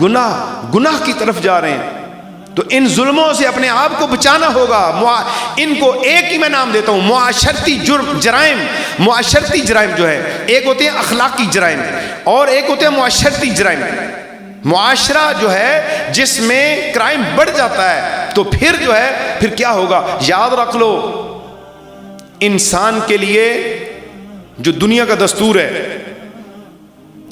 گناہ کی طرف جا رہے ہیں. تو ان ظلموں سے اپنے آپ کو بچانا ہوگا. ان کو ایک ہی میں نام دیتا ہوں، معاشرتی جرائم. معاشرتی جرائم جو ہے، ایک ہوتے ہیں اخلاقی جرائم اور ایک ہوتے ہیں معاشرتی جرائم. معاشرہ جو ہے جس میں کرائم بڑھ جاتا ہے تو پھر جو ہے پھر کیا ہوگا؟ یاد رکھ لو، انسان کے لیے جو دنیا کا دستور ہے،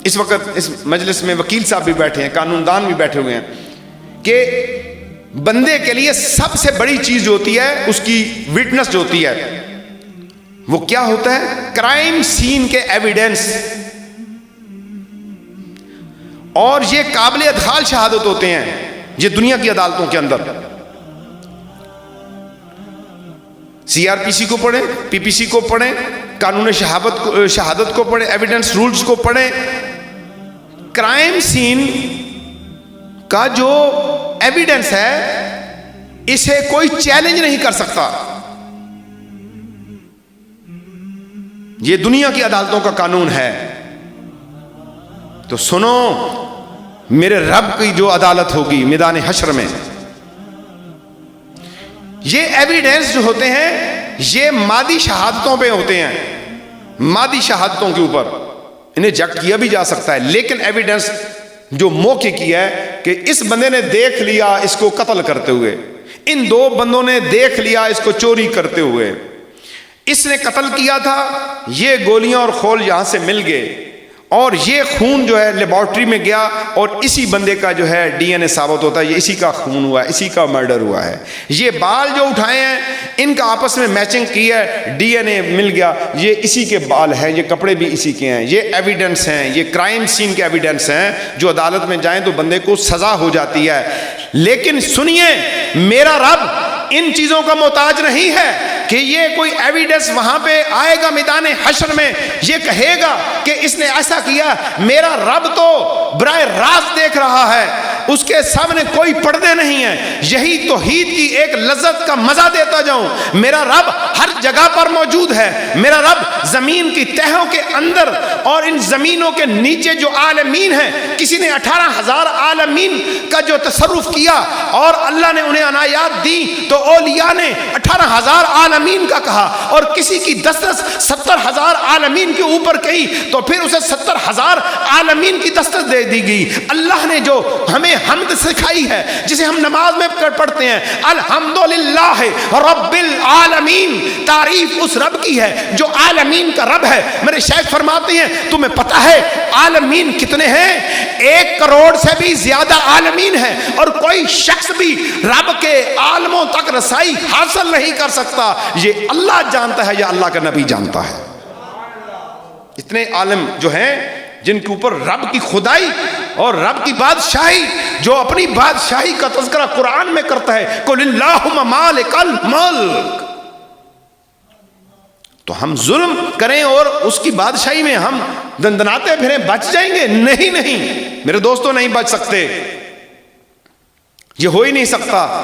اس وقت اس مجلس میں وکیل صاحب بھی بیٹھے ہیں، قانون دان بھی بیٹھے ہوئے ہیں، کہ بندے کے لیے سب سے بڑی چیز جو ہوتی ہے اس کی وٹنس جو ہوتی ہے وہ کیا ہوتا ہے؟ کرائم سین کے ایویڈنس. اور یہ قابل ادخال شہادت ہوتے ہیں یہ دنیا کی عدالتوں کے اندر. CRPC کو پڑھیں، PPC کو پڑھیں، قانون شہادت کو پڑھیں، ایویڈنس رولز کو پڑھیں. کرائم سین کا جو ایویڈنس ہے اسے کوئی چیلنج نہیں کر سکتا. یہ دنیا کی عدالتوں کا قانون ہے. تو سنو، میرے رب کی جو عدالت ہوگی میدان حشر میں، یہ ایویڈنس جو ہوتے ہیں یہ مادی شہادتوں پہ ہوتے ہیں. مادی شہادتوں کے اوپر انہیں جج کیا بھی جا سکتا ہے، لیکن ایویڈنس جو موقع کی ہے کہ اس بندے نے دیکھ لیا اس کو قتل کرتے ہوئے، ان دو بندوں نے دیکھ لیا اس کو چوری کرتے ہوئے، اس نے قتل کیا تھا، یہ گولیاں اور خول یہاں سے مل گئے اور یہ خون جو ہے لیبارٹری میں گیا اور اسی بندے کا جو ہے DNA ثابت ہوتا ہے یہ اسی کا خون ہوا ہے، اسی کا مرڈر ہوا ہے. یہ بال جو اٹھائے ہیں ان کا آپس میں میچنگ کی ہے، DNA مل گیا، یہ اسی کے بال ہیں، یہ کپڑے بھی اسی کے ہیں. یہ ایویڈنس ہیں، یہ کرائم سین کے ایویڈنس ہیں جو عدالت میں جائیں تو بندے کو سزا ہو جاتی ہے. لیکن سنیے، میرا رب ان چیزوں کا محتاج نہیں ہے کہ یہ کوئی ایویڈنس وہاں پہ آئے گا میدان حشر میں یہ کہے گا کہ اس نے ایسا کیا. میرا رب تو براہ راست دیکھ رہا ہے، اس کے سامنے کوئی پردے نہیں ہیں. یہی توحید کی ایک لذت کا مزہ دیتا جاؤں. میرا رب ہر جگہ پر موجود ہے. میرا رب زمین کی تہوں کے اندر اور ان زمینوں کے نیچے جو عالمین ہیں، کسی نے 18,000 عالمین کا جو تصرف کیا اور اللہ نے انہیں عنایات دی تو اولیاء نے 18,000 عالمین کا کہا، اور کسی کی دسترس 70,000 عالمین کے اوپر کہی تو پھر اسے 70,000 عالمین کی دسترس دے دی گئی. اللہ نے جو ہمیں حمد سکھائی ہے جسے ہم نماز میں پڑھتے ہیں، الحمدللہ رب العالمین، تعریف اس رب کی ہے جو عالمین کا رب ہے. میرے شیخ فرماتے ہیں تمہیں پتہ ہے عالمین کتنے ہیں؟ 1 کروڑ سے بھی زیادہ عالمین ہیں، اور کوئی شخص بھی رب کے عالموں تک رسائی حاصل نہیں کر سکتا. یہ اللہ جانتا ہے یا اللہ کا نبی جانتا ہے. اتنے عالم جو ہیں جن کے اوپر رب کی خدائی اور رب کی بادشاہی، جو اپنی بادشاہی کا تذکرہ قرآن میں کرتا ہے، قل اللہم مالک الملک. تو ہم ظلم کریں اور اس کی بادشاہی میں ہم دندناتے پھریں بچ جائیں گے؟ نہیں میرے دوستوں، نہیں بچ سکتے، یہ ہو ہی نہیں سکتا.